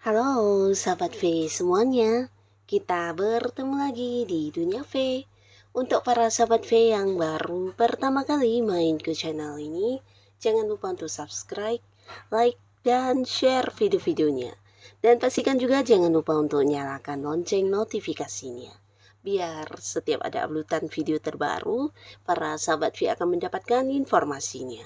Halo sahabat V semuanya, kita bertemu lagi di Dunia V. Untuk para sahabat V yang baru pertama kali main ke channel ini, jangan lupa untuk subscribe, like, dan share video-videonya. Dan pastikan juga jangan lupa untuk nyalakan lonceng notifikasinya. Biar setiap ada uploadan video terbaru, para sahabat V akan mendapatkan informasinya.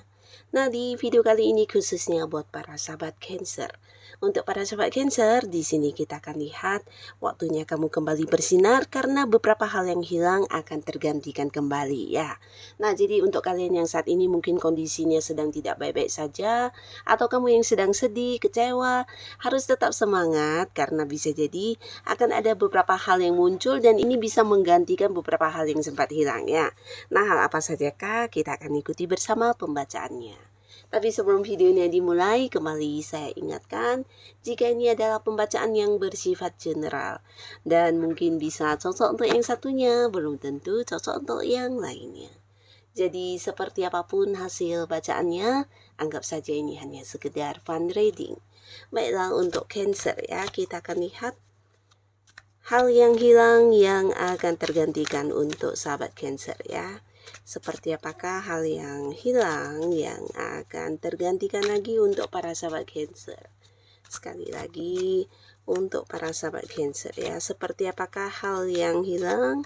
Nah, di video kali ini khususnya buat para sahabat Cancer. Untuk para sahabat Cancer, di sini kita akan lihat waktunya kamu kembali bersinar karena beberapa hal yang hilang akan tergantikan kembali ya. Nah, jadi untuk kalian yang saat ini mungkin kondisinya sedang tidak baik-baik saja, atau kamu yang sedang sedih, kecewa, harus tetap semangat karena bisa jadi akan ada beberapa hal yang muncul dan ini bisa menggantikan beberapa hal yang sempat hilang ya. Nah, hal apa sajakah? Kita akan ikuti bersama pembacaannya. Tapi sebelum videonya dimulai, kembali saya ingatkan, jika ini adalah pembacaan yang bersifat general dan mungkin bisa cocok untuk yang satunya, belum tentu cocok untuk yang lainnya. Jadi seperti apapun hasil bacaannya, anggap saja ini hanya sekedar fun reading. Baiklah, untuk Cancer ya, kita akan lihat hal yang hilang yang akan tergantikan untuk sahabat Cancer ya. Seperti apakah hal yang hilang yang akan tergantikan lagi untuk para sahabat Cancer? Sekali lagi untuk para sahabat Cancer ya, seperti apakah hal yang hilang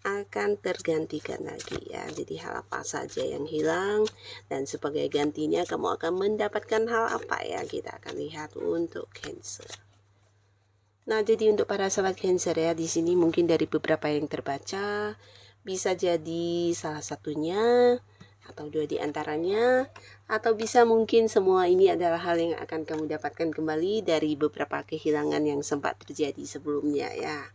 akan tergantikan lagi ya. Jadi hal apa saja yang hilang dan sebagai gantinya kamu akan mendapatkan hal apa ya? Kita akan lihat untuk Cancer. Nah, jadi untuk para sahabat Cancer ya, di sini mungkin dari beberapa yang terbaca bisa jadi salah satunya atau dua di antaranya, atau bisa mungkin semua ini adalah hal yang akan kamu dapatkan kembali dari beberapa kehilangan yang sempat terjadi sebelumnya ya.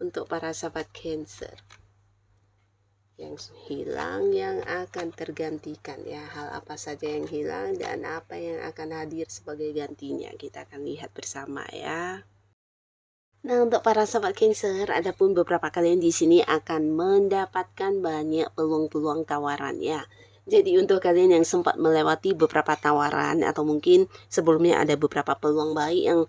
Untuk para sahabat Cancer yang hilang yang akan tergantikan ya, hal apa saja yang hilang dan apa yang akan hadir sebagai gantinya, kita akan lihat bersama ya. Nah, untuk para sahabat Cancer, adapun beberapa kalian di sini akan mendapatkan banyak peluang-peluang tawaran ya. Jadi untuk kalian yang sempat melewati beberapa tawaran atau mungkin sebelumnya ada beberapa peluang baik yang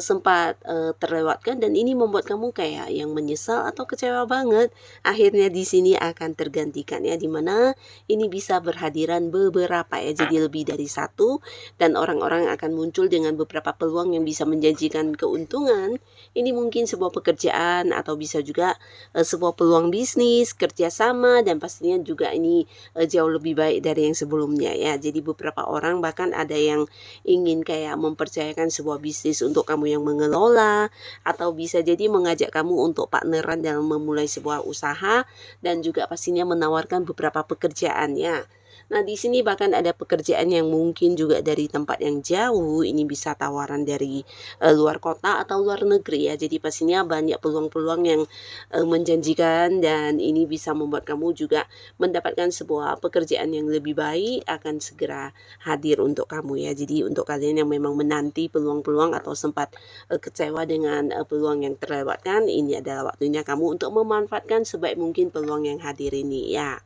sempat terlewatkan dan ini membuat kamu kayak yang menyesal atau kecewa banget, akhirnya di sini akan tergantikan ya, dimana ini bisa berhadiran beberapa ya, jadi lebih dari satu dan orang-orang akan muncul dengan beberapa peluang yang bisa menjanjikan keuntungan. Ini mungkin sebuah pekerjaan atau bisa juga sebuah peluang bisnis, kerjasama, dan pastinya juga ini jauh lebih baik dari yang sebelumnya ya. Jadi beberapa orang bahkan ada yang ingin kayak mempercayakan sebuah bisnis untuk kamu yang mengelola, atau bisa jadi mengajak kamu untuk partneran dalam memulai sebuah usaha dan juga pastinya menawarkan beberapa pekerjaan ya. Nah, di sini bahkan ada pekerjaan yang mungkin juga dari tempat yang jauh, ini bisa tawaran dari luar kota atau luar negeri ya. Jadi pastinya banyak peluang-peluang yang menjanjikan dan ini bisa membuat kamu juga mendapatkan sebuah pekerjaan yang lebih baik akan segera hadir untuk kamu ya. Jadi untuk kalian yang memang menanti peluang-peluang atau sempat kecewa dengan peluang yang terlewatkan, ini adalah waktunya kamu untuk memanfaatkan sebaik mungkin peluang yang hadir ini ya.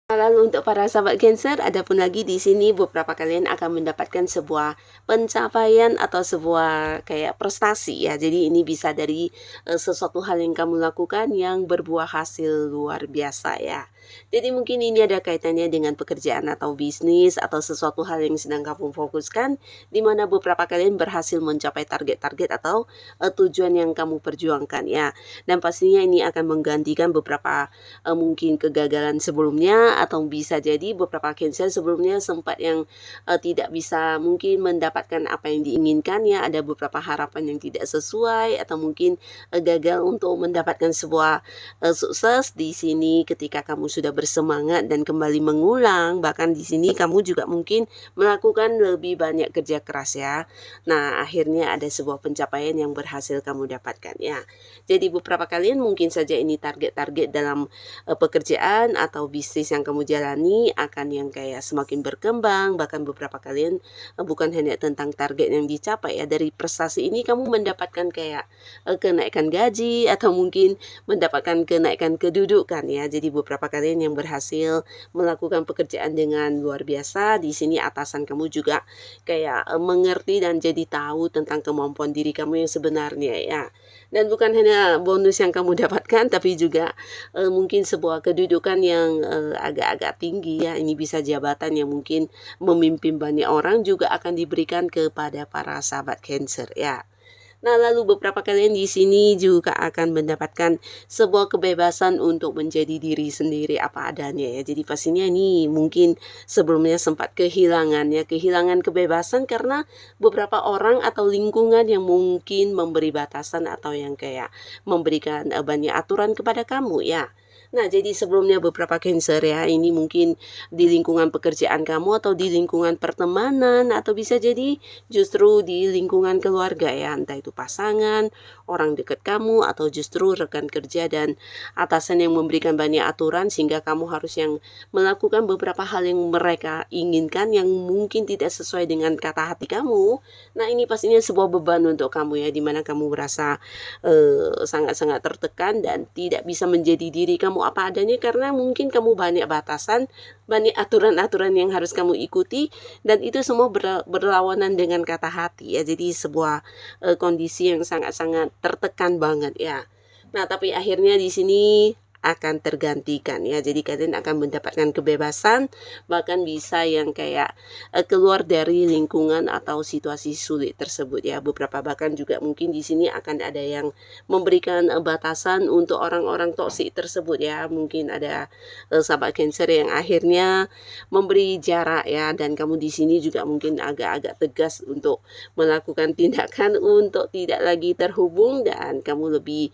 Lalu untuk para sahabat Cancer, adapun lagi di sini beberapa kalian akan mendapatkan sebuah pencapaian atau sebuah kayak prestasi ya. Jadi ini bisa dari sesuatu hal yang kamu lakukan yang berbuah hasil luar biasa ya. Jadi mungkin ini ada kaitannya dengan pekerjaan atau bisnis atau sesuatu hal yang sedang kamu fokuskan, di mana beberapa kalian berhasil mencapai target-target atau tujuan yang kamu perjuangkan ya. Dan pastinya ini akan menggantikan beberapa mungkin kegagalan sebelumnya, atau bisa jadi beberapa Cancer sebelumnya sempat yang tidak bisa mungkin mendapatkan apa yang diinginkan ya, ada beberapa harapan yang tidak sesuai atau mungkin gagal untuk mendapatkan sebuah sukses. Di sini ketika kamu sudah bersemangat dan kembali mengulang, bahkan di sini kamu juga mungkin melakukan lebih banyak kerja keras ya. Nah, akhirnya ada sebuah pencapaian yang berhasil kamu dapatkan ya. Jadi beberapa kalian mungkin saja ini target-target dalam pekerjaan atau bisnis yang kamu jalani akan yang kayak semakin berkembang, bahkan beberapa kalian bukan hanya tentang target yang dicapai ya, dari prestasi ini kamu mendapatkan kayak kenaikan gaji atau mungkin mendapatkan kenaikan kedudukan ya. Jadi beberapa kalian yang berhasil melakukan pekerjaan dengan luar biasa, di sini atasan kamu juga kayak mengerti dan jadi tahu tentang kemampuan diri kamu yang sebenarnya ya. Dan bukan hanya bonus yang kamu dapatkan, tapi juga mungkin sebuah kedudukan yang agak-agak tinggi ya. Ini bisa jabatan yang mungkin memimpin banyak orang juga akan diberikan kepada para sahabat Cancer ya. Nah, lalu beberapa kalian di sini juga akan mendapatkan sebuah kebebasan untuk menjadi diri sendiri apa adanya ya. Jadi pastinya ini mungkin sebelumnya sempat kehilangan ya, kehilangan kebebasan karena beberapa orang atau lingkungan yang mungkin memberi batasan atau yang kayak memberikan banyak aturan kepada kamu ya. Nah, jadi sebelumnya beberapa Cancer ya, ini mungkin di lingkungan pekerjaan kamu atau di lingkungan pertemanan atau bisa jadi justru di lingkungan keluarga ya, entah itu pasangan, orang dekat kamu atau justru rekan kerja dan atasan yang memberikan banyak aturan sehingga kamu harus yang melakukan beberapa hal yang mereka inginkan yang mungkin tidak sesuai dengan kata hati kamu. Nah, ini pastinya sebuah beban untuk kamu ya, dimana kamu merasa sangat-sangat tertekan dan tidak bisa menjadi diri kamu apa adanya karena mungkin kamu banyak batasan, banyak aturan-aturan yang harus kamu ikuti dan itu semua berlawanan dengan kata hati ya. Jadi sebuah kondisi yang sangat-sangat tertekan banget ya. Nah, tapi akhirnya di sini akan tergantikan ya. Jadi kalian akan mendapatkan kebebasan, bahkan bisa yang kayak keluar dari lingkungan atau situasi sulit tersebut ya. Beberapa bahkan juga mungkin di sini akan ada yang memberikan batasan untuk orang-orang toksik tersebut ya. Mungkin ada sahabat Cancer yang akhirnya memberi jarak ya, dan kamu di sini juga mungkin agak-agak tegas untuk melakukan tindakan untuk tidak lagi terhubung dan kamu lebih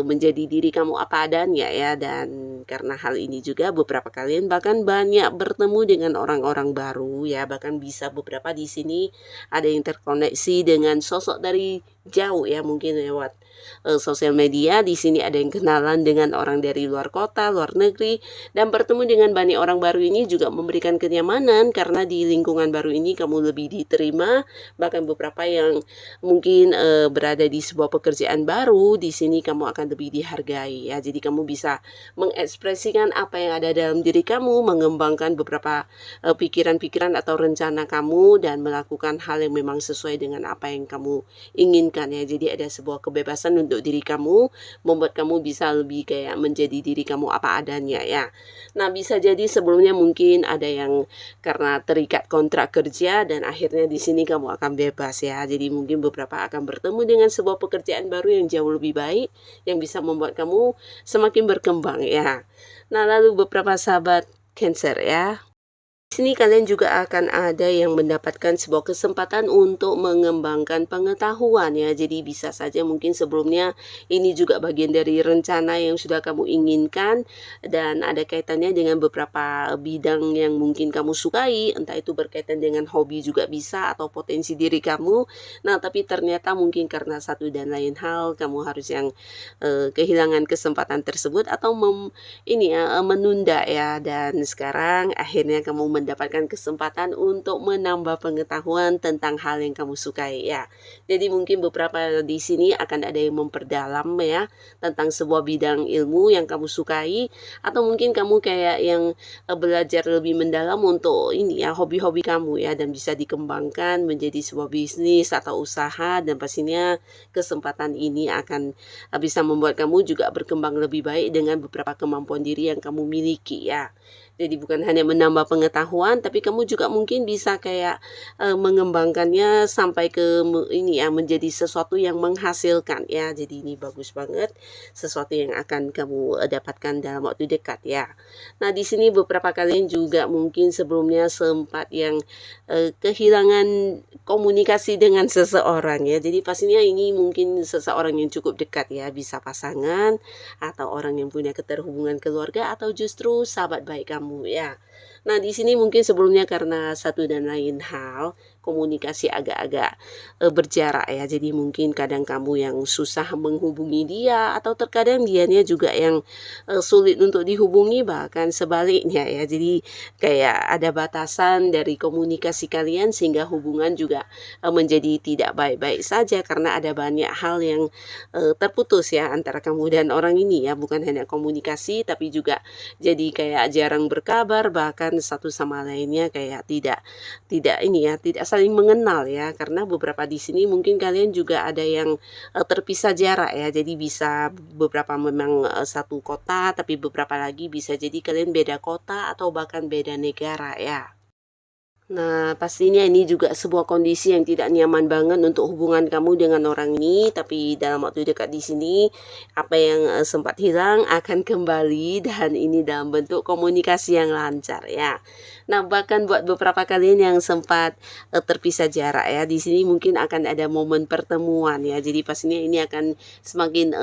menjadi diri kamu apa adanya ya. Dan karena hal ini juga beberapa kalian bahkan banyak bertemu dengan orang-orang baru ya, bahkan bisa beberapa di sini ada yang terkoneksi dengan sosok dari jauh ya, mungkin lewat sosial media. Di sini ada yang kenalan dengan orang dari luar kota, luar negeri, dan bertemu dengan banyak orang baru ini juga memberikan kenyamanan karena di lingkungan baru ini kamu lebih diterima. Bahkan beberapa yang mungkin berada di sebuah pekerjaan baru, di sini kamu akan lebih dihargai ya. Jadi kamu bisa mengekspresikan apa yang ada dalam diri kamu, mengembangkan beberapa pikiran-pikiran atau rencana kamu dan melakukan hal yang memang sesuai dengan apa yang kamu inginkan ya. Jadi ada sebuah kebebasan untuk diri kamu, membuat kamu bisa lebih kayak menjadi diri kamu apa adanya ya. Nah, bisa jadi sebelumnya mungkin ada yang karena terikat kontrak kerja dan akhirnya di sini kamu akan bebas ya. Jadi mungkin beberapa akan bertemu dengan sebuah pekerjaan baru yang jauh lebih baik yang bisa membuat kamu semakin berkembang ya. Nah, lalu beberapa sahabat Cancer ya, di sini kalian juga akan ada yang mendapatkan sebuah kesempatan untuk mengembangkan pengetahuan ya. Jadi bisa saja mungkin sebelumnya ini juga bagian dari rencana yang sudah kamu inginkan dan ada kaitannya dengan beberapa bidang yang mungkin kamu sukai, entah itu berkaitan dengan hobi juga bisa atau potensi diri kamu. Nah, tapi ternyata mungkin karena satu dan lain hal kamu harus yang kehilangan kesempatan tersebut atau menunda ya, dan sekarang akhirnya kamu mendapatkan kesempatan untuk menambah pengetahuan tentang hal yang kamu sukai ya. Jadi mungkin beberapa di sini akan ada yang memperdalam ya tentang sebuah bidang ilmu yang kamu sukai, atau mungkin kamu kayak yang belajar lebih mendalam untuk ini ya, hobi-hobi kamu ya, dan bisa dikembangkan menjadi sebuah bisnis atau usaha, dan pastinya kesempatan ini akan bisa membuat kamu juga berkembang lebih baik dengan beberapa kemampuan diri yang kamu miliki ya. Jadi bukan hanya menambah pengetahuan, tapi kamu juga mungkin bisa kayak, mengembangkannya sampai ke ini ya, menjadi sesuatu yang menghasilkan ya. Jadi ini bagus banget, sesuatu yang akan kamu, dapatkan dalam waktu dekat ya. Nah, di sini beberapa kalian juga mungkin sebelumnya sempat yang, kehilangan komunikasi dengan seseorang ya. Jadi pastinya ini mungkin seseorang yang cukup dekat ya, bisa pasangan atau orang yang punya keterhubungan keluarga atau justru sahabat baik kamu ya. Nah, di sini mungkin sebelumnya karena satu dan lain hal, komunikasi agak-agak berjarak ya. Jadi mungkin kadang kamu yang susah menghubungi dia atau terkadang dianya juga yang sulit untuk dihubungi bahkan sebaliknya ya. Jadi kayak ada batasan dari komunikasi kalian sehingga hubungan juga menjadi tidak baik-baik saja karena ada banyak hal yang terputus ya antara kamu dan orang ini ya, bukan hanya komunikasi tapi juga jadi kayak jarang berkabar, bahkan satu sama lainnya kayak tidak tidak ini ya, tidak saling mengenal ya. Karena beberapa di sini mungkin kalian juga ada yang terpisah jarak ya. Jadi bisa beberapa memang satu kota, tapi beberapa lagi bisa jadi kalian beda kota atau bahkan beda negara ya. Nah, pastinya ini juga sebuah kondisi yang tidak nyaman banget untuk hubungan kamu dengan orang ini, tapi dalam waktu dekat di sini, apa yang sempat hilang akan kembali dan ini dalam bentuk komunikasi yang lancar ya. Nah, bahkan buat beberapa kalian yang sempat terpisah jarak ya, di sini mungkin akan ada momen pertemuan ya. Jadi pastinya ini akan semakin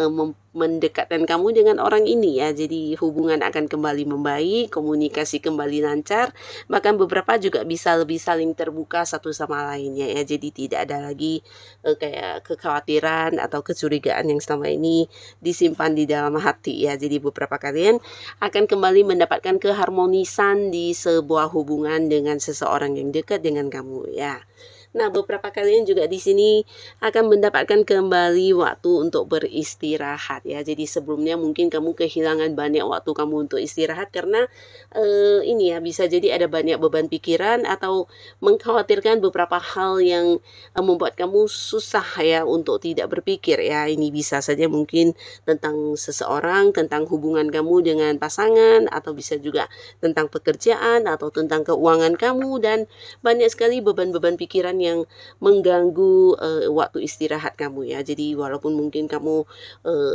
mendekatkan kamu dengan orang ini ya. Jadi hubungan akan kembali membaik, komunikasi kembali lancar, bahkan beberapa juga bisa lebih saling terbuka satu sama lainnya ya. Jadi tidak ada lagi kayak kekhawatiran atau kecurigaan yang selama ini disimpan di dalam hati ya. Jadi beberapa kalian akan kembali mendapatkan keharmonisan di sebuah hubungan dengan seseorang yang dekat dengan kamu ya. Nah, beberapa kalian juga di sini akan mendapatkan kembali waktu untuk beristirahat ya. Jadi sebelumnya mungkin kamu kehilangan banyak waktu kamu untuk istirahat karena ini ya bisa jadi ada banyak beban pikiran atau mengkhawatirkan beberapa hal yang membuat kamu susah ya untuk tidak berpikir ya. Ini bisa saja mungkin tentang seseorang, tentang hubungan kamu dengan pasangan atau bisa juga tentang pekerjaan atau tentang keuangan kamu dan banyak sekali beban-beban pikiran yang mengganggu waktu istirahat kamu ya. Jadi walaupun mungkin kamu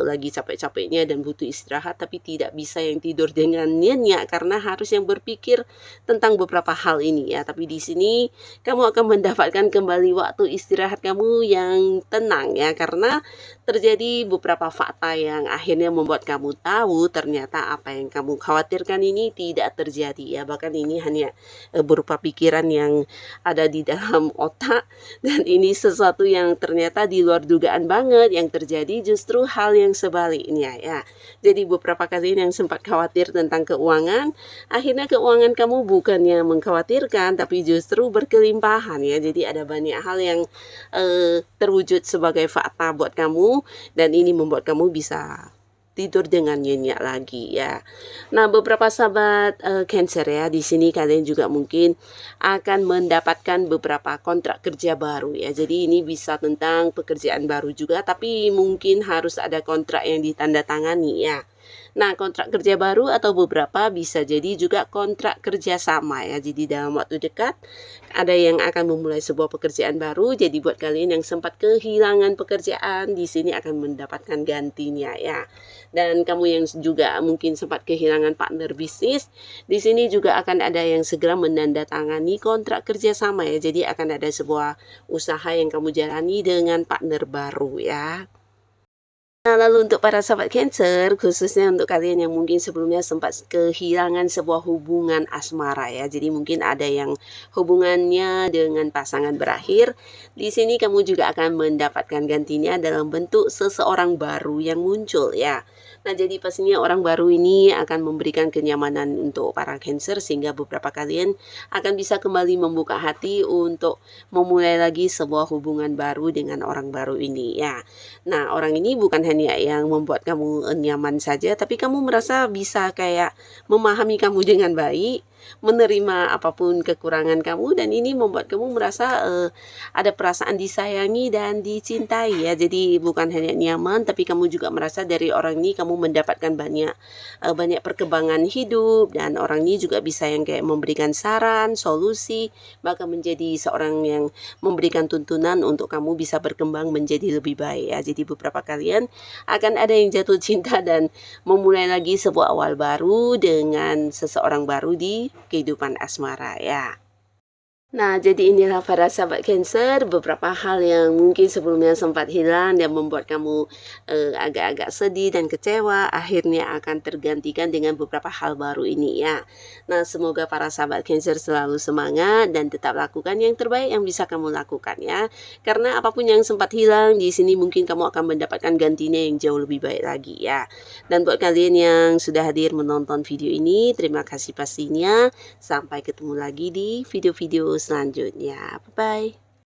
lagi capek-capeknya dan butuh istirahat tapi tidak bisa yang tidur dengan nyenyak karena harus yang berpikir tentang beberapa hal ini ya. Tapi di sini kamu akan mendapatkan kembali waktu istirahat kamu yang tenang ya karena terjadi beberapa fakta yang akhirnya membuat kamu tahu ternyata apa yang kamu khawatirkan ini tidak terjadi ya. Bahkan ini hanya berupa pikiran yang ada di dalam otak dan ini sesuatu yang ternyata di luar dugaan banget yang terjadi justru hal yang sebaliknya ya. Jadi beberapa kali yang sempat khawatir tentang keuangan, akhirnya keuangan kamu bukannya mengkhawatirkan tapi justru berkelimpahan ya. Jadi ada banyak hal yang terwujud sebagai fakta buat kamu dan ini membuat kamu bisa tidur dengan nyenyak lagi ya. Nah, beberapa sahabat Cancer ya, di sini kalian juga mungkin akan mendapatkan beberapa kontrak kerja baru ya. Jadi ini bisa tentang pekerjaan baru juga, tapi mungkin harus ada kontrak yang ditandatangani ya. Nah, kontrak kerja baru atau beberapa bisa jadi juga kontrak kerja sama ya. Jadi dalam waktu dekat ada yang akan memulai sebuah pekerjaan baru. Jadi buat kalian yang sempat kehilangan pekerjaan di sini akan mendapatkan gantinya ya. Dan kamu yang juga mungkin sempat kehilangan partner bisnis, di sini juga akan ada yang segera menandatangani kontrak kerja sama ya. Jadi akan ada sebuah usaha yang kamu jalani dengan partner baru ya. Nah, lalu untuk para sahabat Cancer, khususnya untuk kalian yang mungkin sebelumnya sempat kehilangan sebuah hubungan asmara ya. Jadi mungkin ada yang hubungannya dengan pasangan berakhir. Di sini kamu juga akan mendapatkan gantinya dalam bentuk seseorang baru yang muncul ya. Nah, jadi pastinya orang baru ini akan memberikan kenyamanan untuk para Cancer sehingga beberapa kalian akan bisa kembali membuka hati untuk memulai lagi sebuah hubungan baru dengan orang baru ini ya. Nah, orang ini bukan hanya yang membuat kamu nyaman saja, tapi kamu merasa bisa kayak memahami kamu dengan baik, menerima apapun kekurangan kamu, dan ini membuat kamu merasa ada perasaan disayangi dan dicintai ya. Jadi bukan hanya nyaman, tapi kamu juga merasa dari orang ini kamu mendapatkan banyak perkembangan hidup, dan orang ini juga bisa yang kayak memberikan saran, solusi, bahkan menjadi seorang yang memberikan tuntunan untuk kamu bisa berkembang menjadi lebih baik ya. Jadi beberapa kalian akan ada yang jatuh cinta dan memulai lagi sebuah awal baru dengan seseorang baru di kehidupan asmara ya. Nah, jadi inilah para sahabat Cancer, beberapa hal yang mungkin sebelumnya sempat hilang dan membuat kamu agak-agak sedih dan kecewa, akhirnya akan tergantikan dengan beberapa hal baru ini ya. Nah, semoga para sahabat Cancer selalu semangat dan tetap lakukan yang terbaik yang bisa kamu lakukan ya. Karena apapun yang sempat hilang di sini mungkin kamu akan mendapatkan gantinya yang jauh lebih baik lagi ya. Dan buat kalian yang sudah hadir menonton video ini, terima kasih pastinya. Sampai ketemu lagi di video-video selanjutnya. Bye-bye.